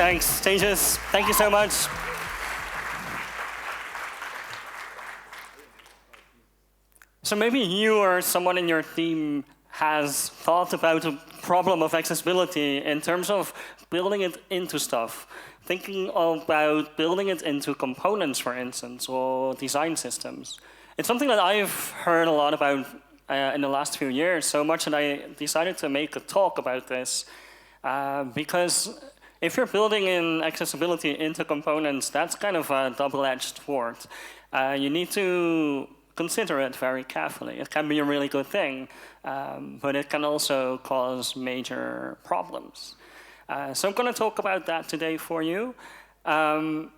Thanks, Tejas. Thank you so much. So maybe you or someone in your team has thought about the problem of accessibility in terms of building it into stuff, thinking about building it into components, for instance, or design systems. It's something that I've heard a lot about in the last few years, so much that I decided to make a talk about this, because if you're building in accessibility into components, that's kind of a double-edged sword. You need to consider it very carefully. It can be a really good thing, but it can also cause major problems. So I'm going to talk about that today for you. And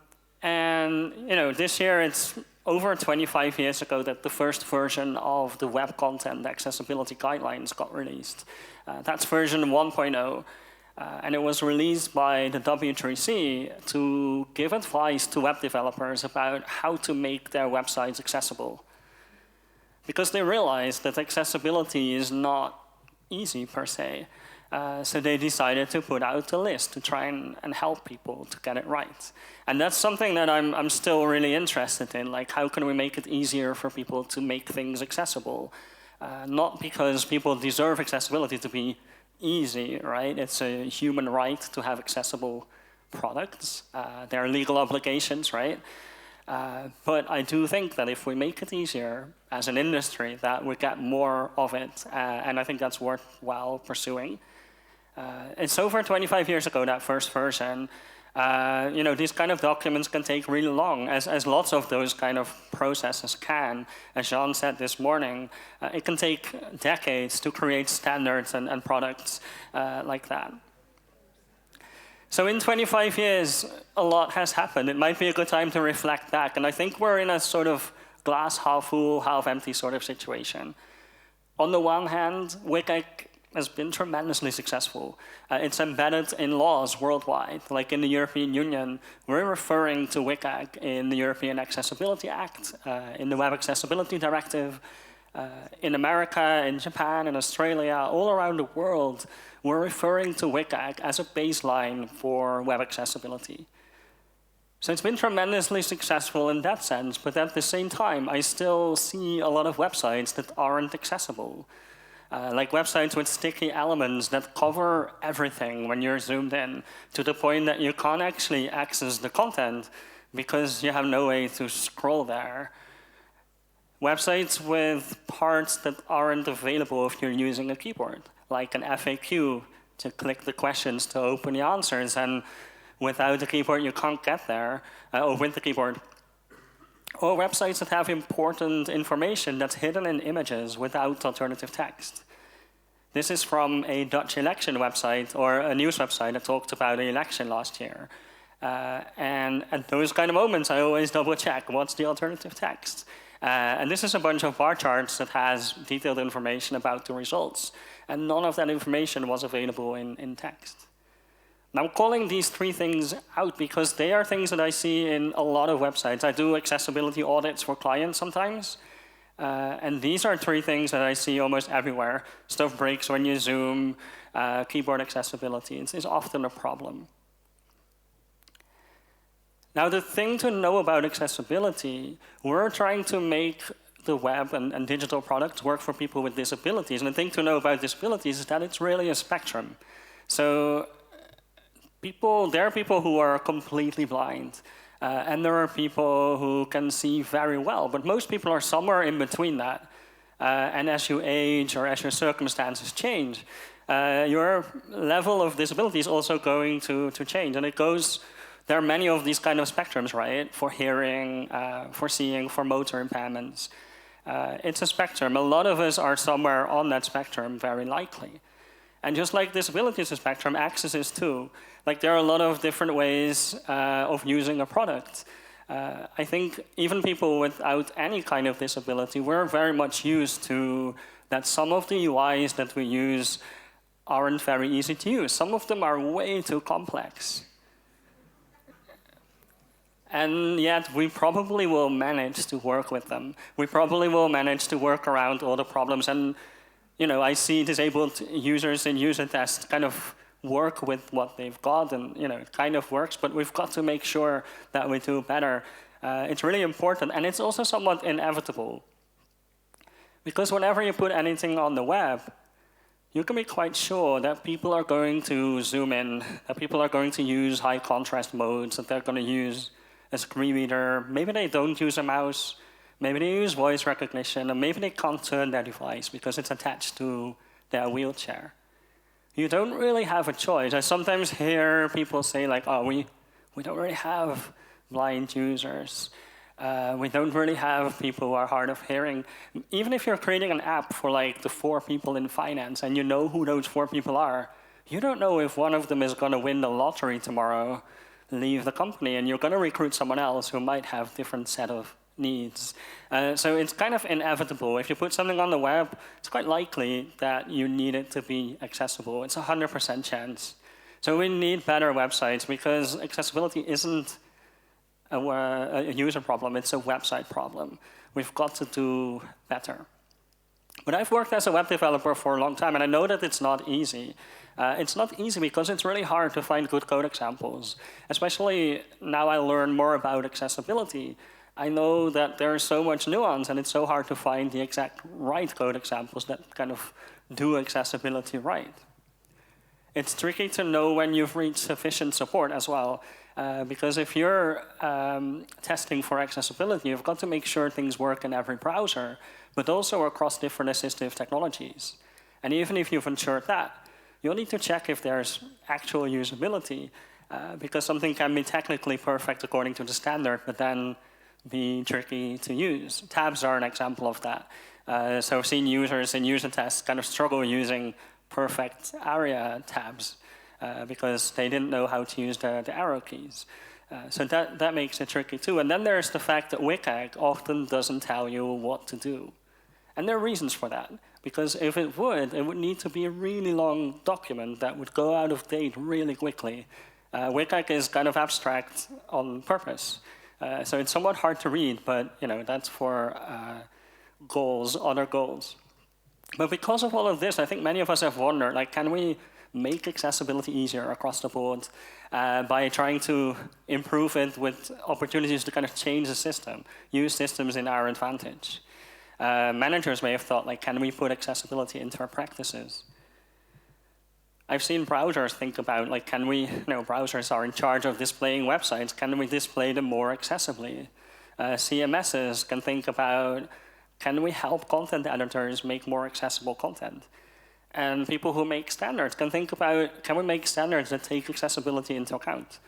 this year it's over 25 years ago that the first version of the Web Content Accessibility Guidelines got released. That's version 1.0. And it was released by the W3C to give advice to web developers about how to make their websites accessible. Because they realized that accessibility is not easy per se. So they decided to put out a list to try and help people to get it right. And that's something that I'm still really interested in, like how can we make it easier for people to make things accessible? Not because people deserve accessibility to be easy, right? It's a human right to have accessible products. There are legal obligations, right? But I do think that if we make it easier as an industry, that we get more of it, and I think that's worthwhile pursuing. It's over 25 years ago, that first version. These kind of documents can take really long, as lots of those kind of processes can. As Jean said this morning, it can take decades to create standards and products like that. So in 25 years, a lot has happened. It might be a good time to reflect back. And I think we're in a sort of glass half full, half empty sort of situation. On the one hand, WCAG has been tremendously successful. It's embedded in laws worldwide. Like in the European Union, we're referring to WCAG in the European Accessibility Act, in the Web Accessibility Directive, in America, in Japan, in Australia, all around the world, we're referring to WCAG as a baseline for web accessibility. So it's been tremendously successful in that sense, but at the same time, I still see a lot of websites that aren't accessible. Like websites with sticky elements that cover everything when you're zoomed in, to the point that you can't actually access the content because you have no way to scroll there. Websites with parts that aren't available if you're using a keyboard, like an FAQ to click the questions to open the answers, and without the keyboard you can't get there, or with the keyboard. Or websites that have important information that's hidden in images without alternative text. This is from a Dutch election website, or a news website that talked about the election last year. And at those kind of moments, I always double check, what's the alternative text? And this is a bunch of bar charts that has detailed information about the results. And none of that information was available in text. Now, I'm calling these three things out because they are things that I see in a lot of websites. I do accessibility audits for clients sometimes. And these are three things that I see almost everywhere. Stuff breaks when you zoom, keyboard accessibility is often a problem. Now, the thing to know about accessibility, we're trying to make the web and digital products work for people with disabilities. And the thing to know about disabilities is that it's really a spectrum. So there are people who are completely blind. And there are people who can see very well. But most people are somewhere in between that. And as you age or as your circumstances change, your level of disability is also going to change. And it goes... There are many of these kind of spectrums, right? For hearing, for seeing, for motor impairments. It's a spectrum. A lot of us are somewhere on that spectrum, very likely. And just like disability is a spectrum, access is too. Like there are a lot of different ways of using a product. I think even people without any kind of disability, we're very much used to that some of the UIs that we use aren't very easy to use. Some of them are way too complex. And yet, we probably will manage to work with them. We probably will manage to work around all the problems. And I see disabled users in user tests kind of work with what they've got, and it kind of works, but we've got to make sure that we do better. It's really important, and it's also somewhat inevitable. Because whenever you put anything on the web, you can be quite sure that people are going to zoom in, that people are going to use high contrast modes, that they're going to use a screen reader. Maybe they don't use a mouse, maybe they use voice recognition, and maybe they can't turn their device because it's attached to their wheelchair. You don't really have a choice. I sometimes hear people say, like, oh, we don't really have blind users. We don't really have people who are hard of hearing. Even if you're creating an app for like the 4 people in finance and you know who those 4 people are, you don't know if one of them is going to win the lottery tomorrow, leave the company, and you're going to recruit someone else who might have different set of needs. So it's kind of inevitable. If you put something on the web, it's quite likely that you need it to be accessible. It's a 100% chance. So we need better websites because accessibility isn't a user problem, it's a website problem. We've got to do better. But I've worked as a web developer for a long time, and I know that it's not easy. It's not easy because it's really hard to find good code examples. Especially now I learn more about accessibility. I know that there's so much nuance, and it's so hard to find the exact right code examples that kind of do accessibility right. It's tricky to know when you've reached sufficient support as well. Because if you're testing for accessibility, you've got to make sure things work in every browser, but also across different assistive technologies. And even if you've ensured that, you'll need to check if there's actual usability, because something can be technically perfect according to the standard, but then be tricky to use. Tabs are an example of that. So I've seen users in user tests kind of struggle using perfect ARIA tabs. Because they didn't know how to use the arrow keys. So that makes it tricky too. And then there's the fact that WCAG often doesn't tell you what to do. And there are reasons for that. Because if it would need to be a really long document that would go out of date really quickly. WCAG is kind of abstract on purpose. So it's somewhat hard to read, but that's for goals, other goals. But because of all of this, I think many of us have wondered, like, can we make accessibility easier across the board by trying to improve it with opportunities to kind of change the system, use systems in our advantage. Managers may have thought, like, can we put accessibility into our practices? I've seen browsers think about, like, can we, browsers are in charge of displaying websites, can we display them more accessibly? CMSs can think about, can we help content editors make more accessible content? And people who make standards can think about, can we make standards that take accessibility into account?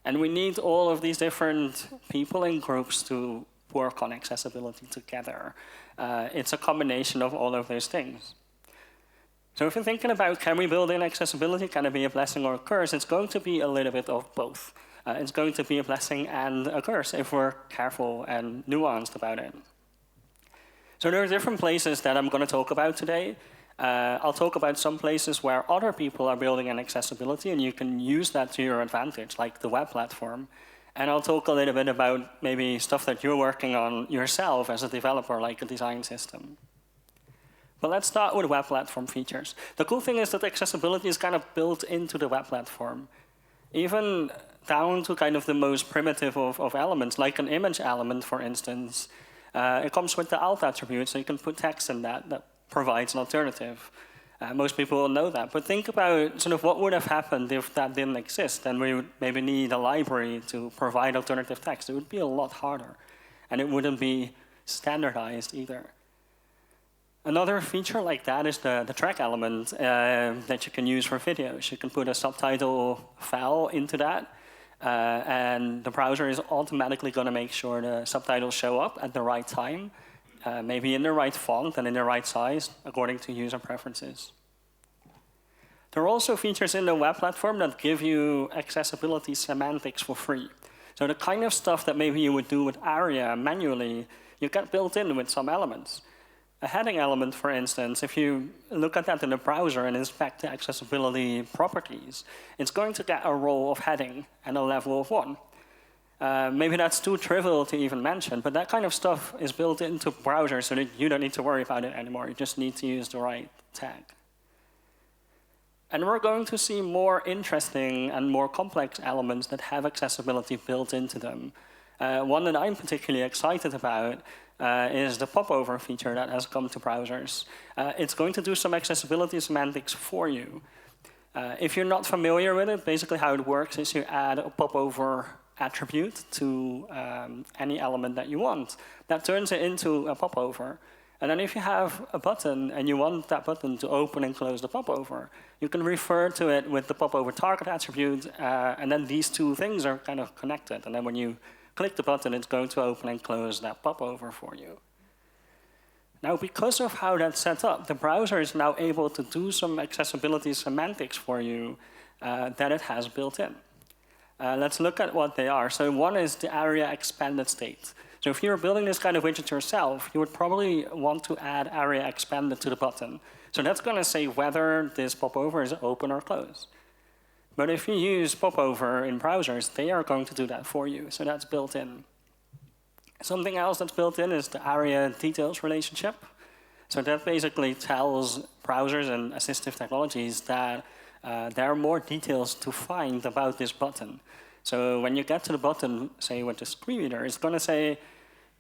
And we need all of these different people and groups to work on accessibility together. It's a combination of all of those things. So if you're thinking about, can we build in accessibility, can it be a blessing or a curse? It's going to be a little bit of both. It's going to be a blessing and a curse if we're careful and nuanced about it. So there are different places that I'm going to talk about today. I'll talk about some places where other people are building an accessibility and you can use that to your advantage, like the web platform. And I'll talk a little bit about maybe stuff that you're working on yourself as a developer, like a design system. But let's start with web platform features. The cool thing is that accessibility is kind of built into the web platform. Even down to kind of the most primitive of elements, like an image element, for instance. It comes with the alt attribute, so you can put text in that provides an alternative. Most people will know that. But think about sort of what would have happened if that didn't exist, and we would maybe need a library to provide alternative text. It would be a lot harder, and it wouldn't be standardized either. Another feature like that is the track element that you can use for videos. You can put a subtitle file into that, and the browser is automatically going to make sure the subtitles show up at the right time, maybe in the right font and in the right size, according to user preferences. There are also features in the web platform that give you accessibility semantics for free. So the kind of stuff that maybe you would do with ARIA manually, you get built in with some elements. A heading element, for instance, if you look at that in the browser and inspect the accessibility properties, it's going to get a role of heading and a level of 1. Maybe that's too trivial to even mention, but that kind of stuff is built into browsers so that you don't need to worry about it anymore. You just need to use the right tag. And we're going to see more interesting and more complex elements that have accessibility built into them. One that I'm particularly excited about is the popover feature that has come to browsers. It's going to do some accessibility semantics for you. If you're not familiar with it, basically how it works is you add a popover attribute to any element that you want. That turns it into a popover. And then if you have a button and you want that button to open and close the popover, you can refer to it with the popover target attribute, and then these two things are kind of connected. And then when you click the button, it's going to open and close that popover for you. Now, because of how that's set up, the browser is now able to do some accessibility semantics for you that it has built in. Let's look at what they are. So one is the area expanded state. So if you're building this kind of widget yourself, you would probably want to add area expanded to the button. So that's going to say whether this popover is open or closed. But if you use popover in browsers, they are going to do that for you. So that's built in. Something else that's built in is the area details relationship. So that basically tells browsers and assistive technologies that there are more details to find about this button. So when you get to the button, say with the screen reader, it's going to say,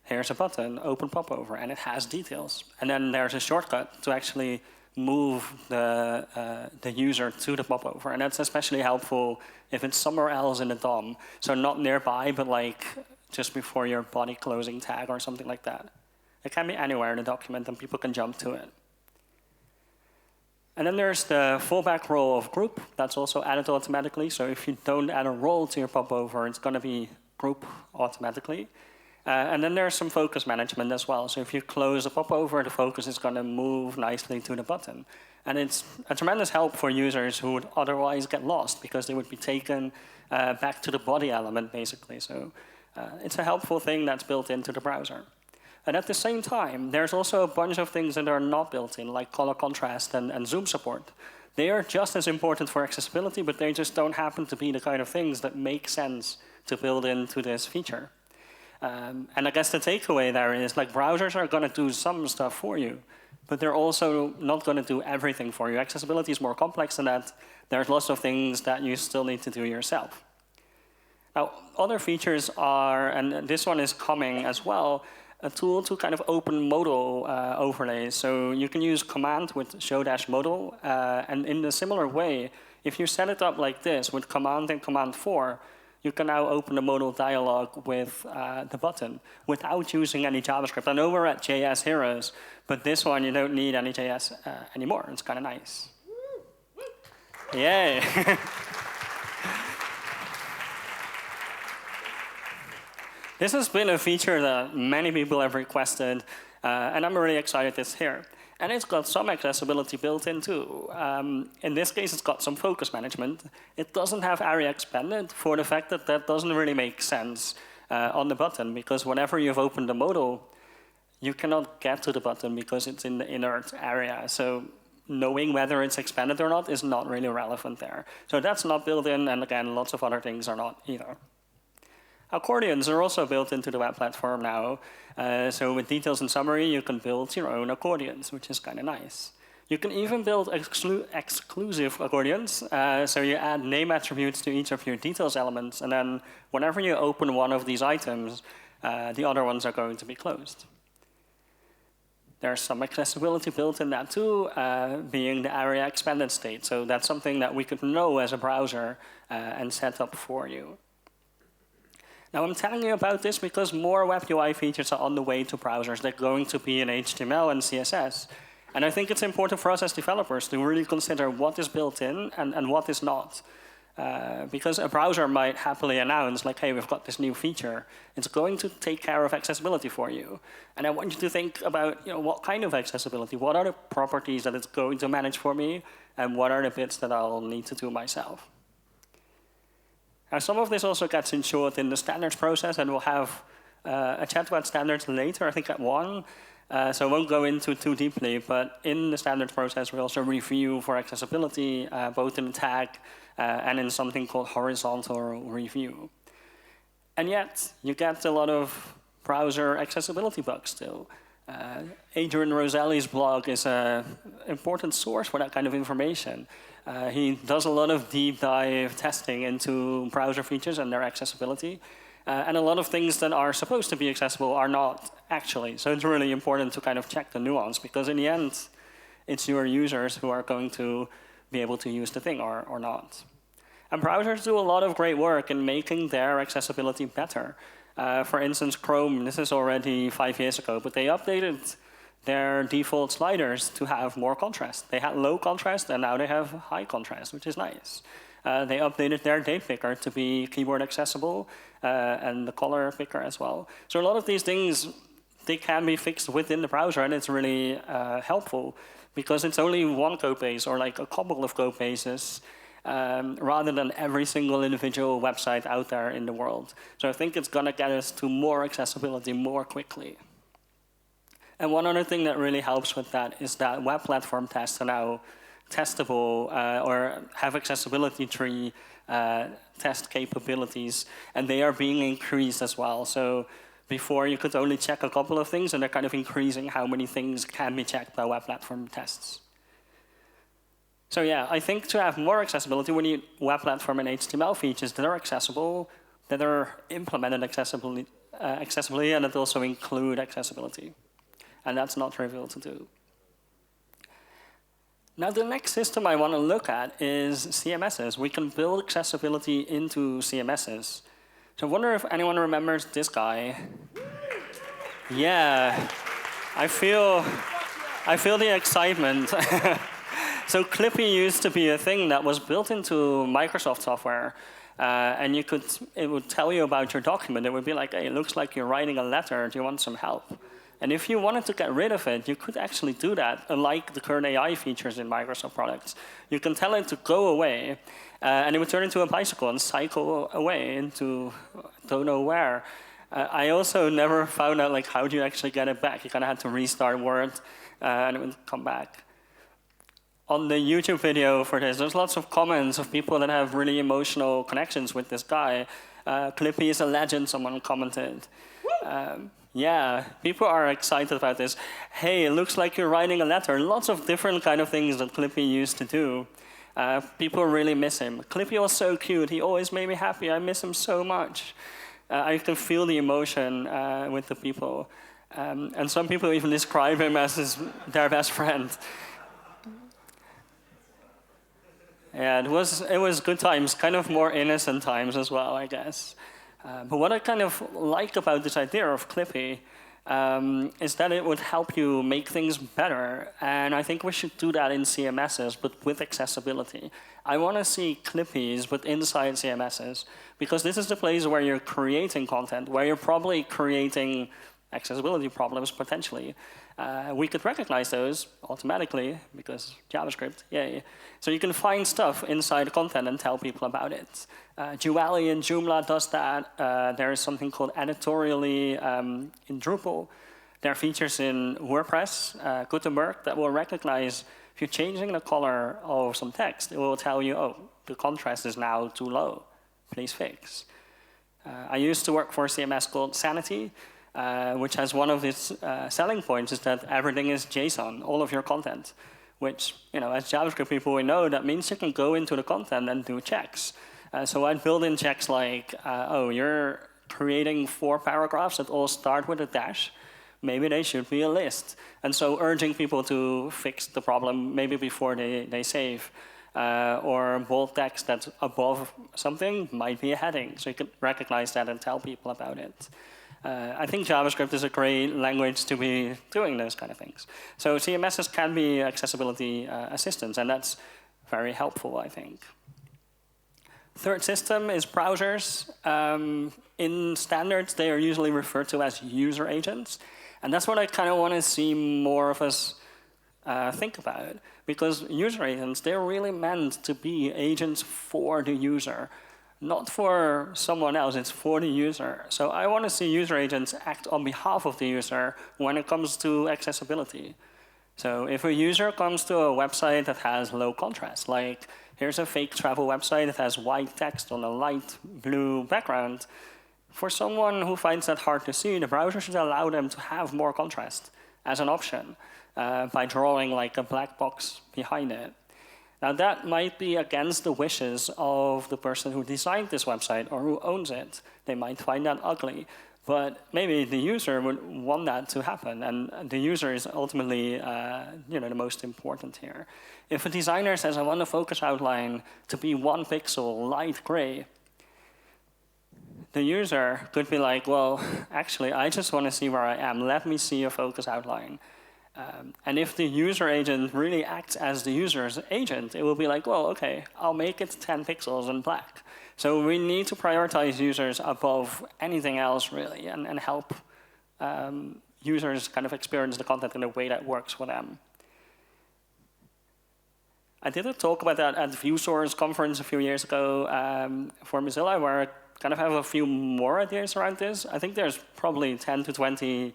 here's a button, open popover, and it has details. And then there's a shortcut to actually move the user to the popover. And that's especially helpful if it's somewhere else in the DOM. So not nearby, but like just before your body closing tag or something like that. It can be anywhere in the document, and people can jump to it. And then there's the fallback role of group. That's also added automatically. So if you don't add a role to your popover, it's going to be group automatically. And then there's some focus management as well. So if you close the popover, the focus is going to move nicely to the button. And it's a tremendous help for users who would otherwise get lost because they would be taken back to the body element, basically. So it's a helpful thing that's built into the browser. And at the same time, there's also a bunch of things that are not built in, like color contrast and zoom support. They are just as important for accessibility, but they just don't happen to be the kind of things that make sense to build into this feature. And I guess the takeaway there is, like, browsers are going to do some stuff for you, but they're also not going to do everything for you. Accessibility is more complex than that. There's lots of things that you still need to do yourself. Now, other features are, and this one is coming as well, a tool to kind of open modal overlays. So you can use command with show-modal, and in a similar way, if you set it up like this with command and command 4, you can now open the modal dialog with the button without using any JavaScript. I know we're at JSHeroes, but this one you don't need any JS anymore. It's kind of nice. Yay. This has been a feature that many people have requested, and I'm really excited it's here. And it's got some accessibility built in too. In this case, it's got some focus management. It doesn't have area expanded for the fact that that doesn't really make sense on the button, because whenever you've opened the modal, you cannot get to the button because it's in the inert area. So knowing whether it's expanded or not is not really relevant there. So that's not built in, and again, lots of other things are not either. Accordions are also built into the web platform now. So with details and summary, you can build your own accordions, which is kind of nice. You can even build exclusive accordions. So you add name attributes to each of your details elements, and then whenever you open one of these items, the other ones are going to be closed. There's some accessibility built in that too, being the area expanded state. So that's something that we could know as a browser and set up for you. Now, I'm telling you about this because more web UI features are on the way to browsers. They're going to be in HTML and CSS. And I think it's important for us as developers to really consider what is built in and what is not. Because a browser might happily announce, like, hey, we've got this new feature. It's going to take care of accessibility for you. And I want you to think about, what kind of accessibility? What are the properties that it's going to manage for me? And what are the bits that I'll need to do myself? Now, some of this also gets ensured in the standards process, and we'll have a chat about standards later, I think at 1. So I won't go into too deeply, but in the standards process, we also review for accessibility, both in the tag and in something called horizontal review. And yet, you get a lot of browser accessibility bugs still. Adrian Roselli's blog is an important source for that kind of information. He does a lot of deep dive testing into browser features and their accessibility. And a lot of things that are supposed to be accessible are not actually. So it's really important to kind of check the nuance, because in the end, it's your users who are going to be able to use the thing or not. And browsers do a lot of great work in making their accessibility better. For instance, Chrome, this is already 5 years ago, but they updated their default sliders to have more contrast. They had low contrast, and now they have high contrast, which is nice. They updated their date picker to be keyboard accessible, and the color picker as well. So a lot of these things, they can be fixed within the browser, and it's really helpful, because it's only one code base or like a couple of code bases, rather than every single individual website out there in the world. So I think it's going to get us to more accessibility more quickly. And one other thing that really helps with that is that web platform tests are now testable or have accessibility tree test capabilities, and they are being increased as well. So before you could only check a couple of things, and they're kind of increasing how many things can be checked by web platform tests. So yeah, I think to have more accessibility, we need web platform and HTML features that are accessible, that are implemented accessibly, and that also include accessibility. And that's not trivial to do. Now, the next system I want to look at is CMSs. We can build accessibility into CMSs. So I wonder if anyone remembers this guy. Yeah, I feel the excitement. So Clippy used to be a thing that was built into Microsoft software. And it would tell you about your document. It would be like, hey, it looks like you're writing a letter. Do you want some help? And if you wanted to get rid of it, you could actually do that, unlike the current AI features in Microsoft products. You can tell it to go away, and it would turn into a bicycle and cycle away into don't know where. I also never found out like how do you actually get it back. You kind of had to restart Word, and it would come back. On the YouTube video for this, there's lots of comments of people that have really emotional connections with this guy. Clippy is a legend, someone commented. Yeah, people are excited about this. Hey, it looks like you're writing a letter. Lots of different kind of things that Clippy used to do. People really miss him. Clippy was so cute. He always made me happy. I miss him so much. I can feel the emotion with the people. And some people even describe him as their best friend. Yeah, it was good times, kind of more innocent times as well, I guess. But what I kind of like about this idea of Clippy is that it would help you make things better. And I think we should do that in CMSs, but with accessibility. I want to see Clippies, but inside CMSs, because this is the place where you're creating content, where you're probably creating accessibility problems, potentially. We could recognize those automatically, because JavaScript, yay. So you can find stuff inside the content and tell people about it. Dually in Joomla does that. There is something called editorially in Drupal. There are features in WordPress, Gutenberg, that will recognize if you're changing the color of some text, it will tell you, oh, the contrast is now too low. Please fix. I used to work for a CMS called Sanity, which has one of its selling points is that everything is JSON, all of your content, which, as JavaScript people, we know that means you can go into the content and do checks. So I'd build in checks like, oh, you're creating 4 paragraphs that all start with a dash. Maybe they should be a list. And so urging people to fix the problem maybe before they save. Or bold text that's above something might be a heading. So you can recognize that and tell people about it. I think JavaScript is a great language to be doing those kind of things. So CMSs can be accessibility assistants, and that's very helpful, I think. Third system is browsers. In standards, they are usually referred to as user agents. And that's what I kind of want to see more of us think about. Because user agents, they're really meant to be agents for the user. Not for someone else, it's for the user. So I want to see user agents act on behalf of the user when it comes to accessibility. So if a user comes to a website that has low contrast, like here's a fake travel website that has white text on a light blue background, for someone who finds that hard to see, the browser should allow them to have more contrast as an option by drawing like a black box behind it. Now that might be against the wishes of the person who designed this website or who owns it. They might find that ugly, but maybe the user would want that to happen, and the user is ultimately the most important here. If a designer says, I want the focus outline to be 1 pixel light gray, the user could be like, well, actually, I just want to see where I am. Let me see a focus outline. And if the user agent really acts as the user's agent, it will be like, well, okay, I'll make it 10 pixels in black. So we need to prioritize users above anything else, really, and help users kind of experience the content in a way that works for them. I did a talk about that at the ViewSource conference a few years ago for Mozilla, where I kind of have a few more ideas around this. I think there's probably 10 to 20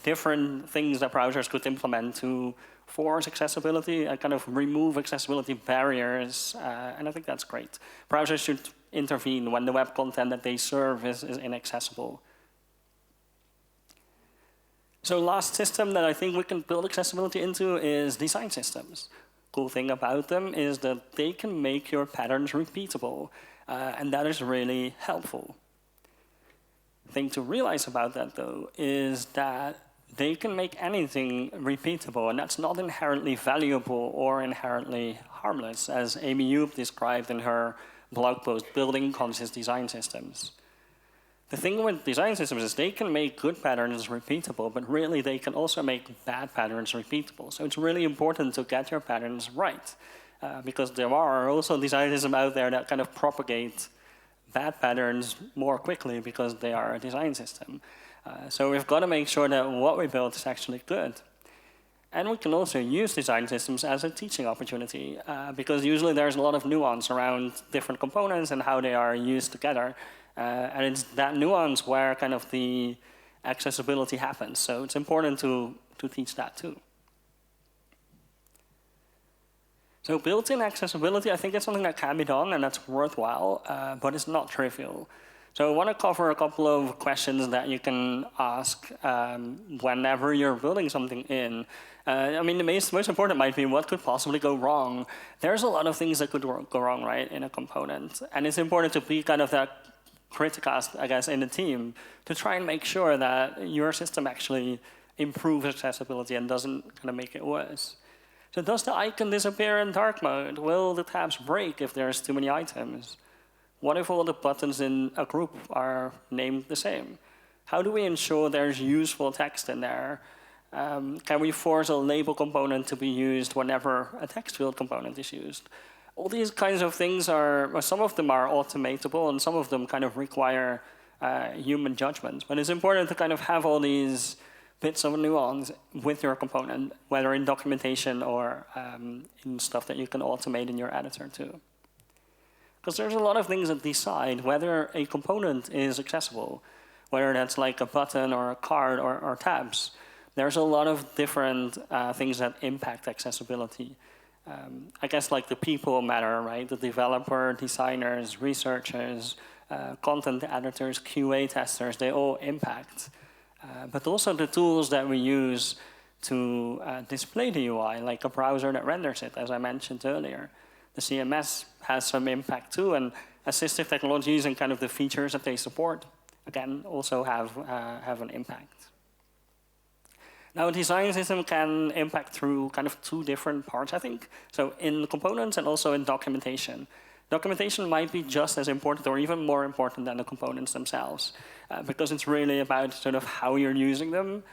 different things that browsers could implement to force accessibility and kind of remove accessibility barriers, and I think that's great. Browsers should intervene when the web content that they serve is inaccessible. So last system that I think we can build accessibility into is design systems. Cool thing about them is that they can make your patterns repeatable, and that is really helpful. Thing to realize about that, though, is that they can make anything repeatable, and that's not inherently valuable or inherently harmless, as Amy Yoop described in her blog post, Building Conscious Design Systems. The thing with design systems is they can make good patterns repeatable, but really they can also make bad patterns repeatable. So it's really important to get your patterns right, because there are also design systems out there that kind of propagate bad patterns more quickly because they are a design system. So we've got to make sure that what we build is actually good. And we can also use design systems as a teaching opportunity, because usually there's a lot of nuance around different components and how they are used together. And it's that nuance where kind of the accessibility happens. So it's important to teach that too. So built-in accessibility, I think it's something that can be done and that's worthwhile, but it's not trivial. So I want to cover a couple of questions that you can ask whenever you're building something in. I mean, the most important might be what could possibly go wrong. There's a lot of things that could go wrong, right, in a component. And it's important to be kind of that criticast, I guess, in the team to try and make sure that your system actually improves accessibility and doesn't kind of make it worse. So does the icon disappear in dark mode? Will the tabs break if there's too many items? What if all the buttons in a group are named the same? How do we ensure there's useful text in there? Can we force a label component to be used whenever a text field component is used? All these kinds of things well, some of them are automatable and some of them kind of require human judgment. But it's important to kind of have all these bits of nuance with your component, whether in documentation or in stuff that you can automate in your editor too. Because there's a lot of things that decide whether a component is accessible, whether that's like a button or a card or tabs. There's a lot of different things that impact accessibility. I guess like the people matter, right? The developer, designers, researchers, content editors, QA testers, they all impact. But also the tools that we use to display the UI, like a browser that renders it, as I mentioned earlier. The CMS has some impact too, and assistive technologies and kind of the features that they support, again, also have an impact. Now, a design system can impact through kind of two different parts, I think. So in components and also in documentation. Documentation might be just as important or even more important than the components themselves, because it's really about sort of how you're using them.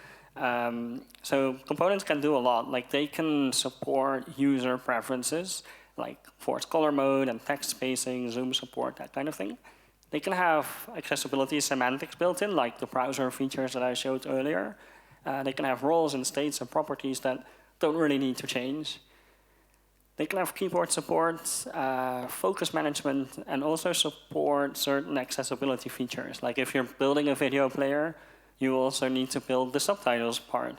So components can do a lot. Like they can support user preferences, like forced color mode and text spacing, zoom support, that kind of thing. They can have accessibility semantics built in, like the browser features that I showed earlier. They can have roles and states and properties that don't really need to change. They can have keyboard support, focus management, and also support certain accessibility features. Like if you're building a video player, you also need to build the subtitles part.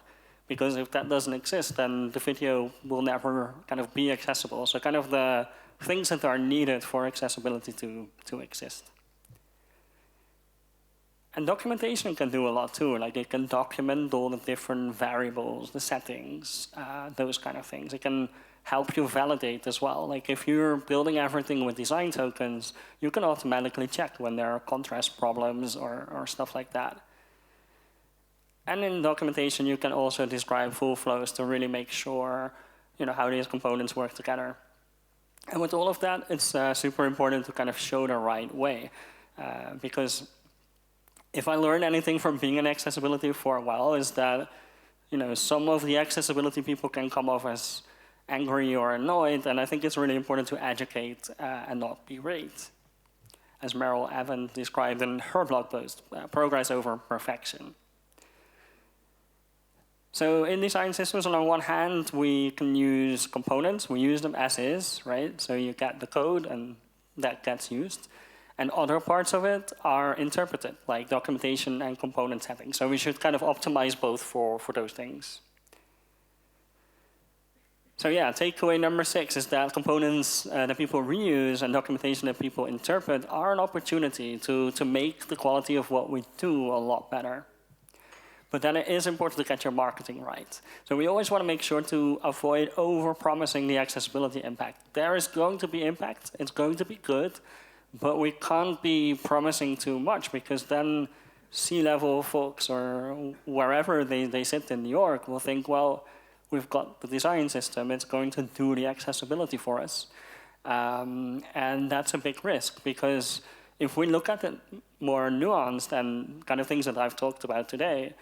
Because if that doesn't exist, then the video will never kind of be accessible. So kind of the things that are needed for accessibility to exist. And documentation can do a lot too. Like it can document all the different variables, the settings, those kind of things. It can help you validate as well. Like if you're building everything with design tokens, you can automatically check when there are contrast problems or stuff like that. And in documentation, you can also describe full flows to really make sure how these components work together. And with all of that, it's super important to kind of show the right way. Because if I learned anything from being in accessibility for a while, is that some of the accessibility people can come off as angry or annoyed, and I think it's really important to educate and not berate. As Meryl Evans described in her blog post, progress over perfection. So in design systems, on the one hand, we can use components. We use them as is, right? So you get the code, and that gets used. And other parts of it are interpreted, like documentation and component settings. So we should kind of optimize both for those things. So yeah, takeaway number 6 is that components that people reuse and documentation that people interpret are an opportunity to make the quality of what we do a lot better. But then it is important to get your marketing right. So we always want to make sure to avoid over-promising the accessibility impact. There is going to be impact, it's going to be good, but we can't be promising too much, because then C-level folks or wherever they sit in New York will think, well, we've got the design system, it's going to do the accessibility for us. And that's a big risk, because if we look at it more nuanced and kind of things that I've talked about today,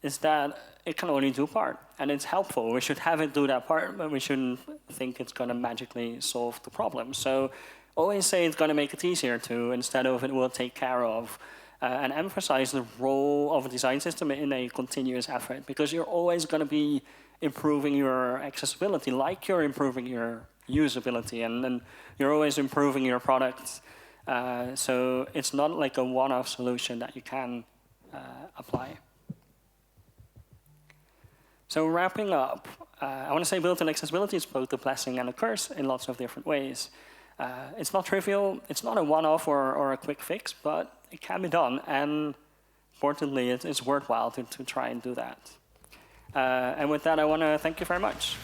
is that it can only do part, and it's helpful. We should have it do that part, but we shouldn't think it's going to magically solve the problem. So always say it's going to make it easier to, instead of it will take care of, and emphasize the role of a design system in a continuous effort, because you're always going to be improving your accessibility like you're improving your usability, and then you're always improving your product. So it's not like a one-off solution that you can apply. So wrapping up, I want to say built-in accessibility is both a blessing and a curse in lots of different ways. It's not trivial, it's not a one-off or a quick fix, but it can be done, and importantly, it's worthwhile to try and do that. And with that, I want to thank you very much.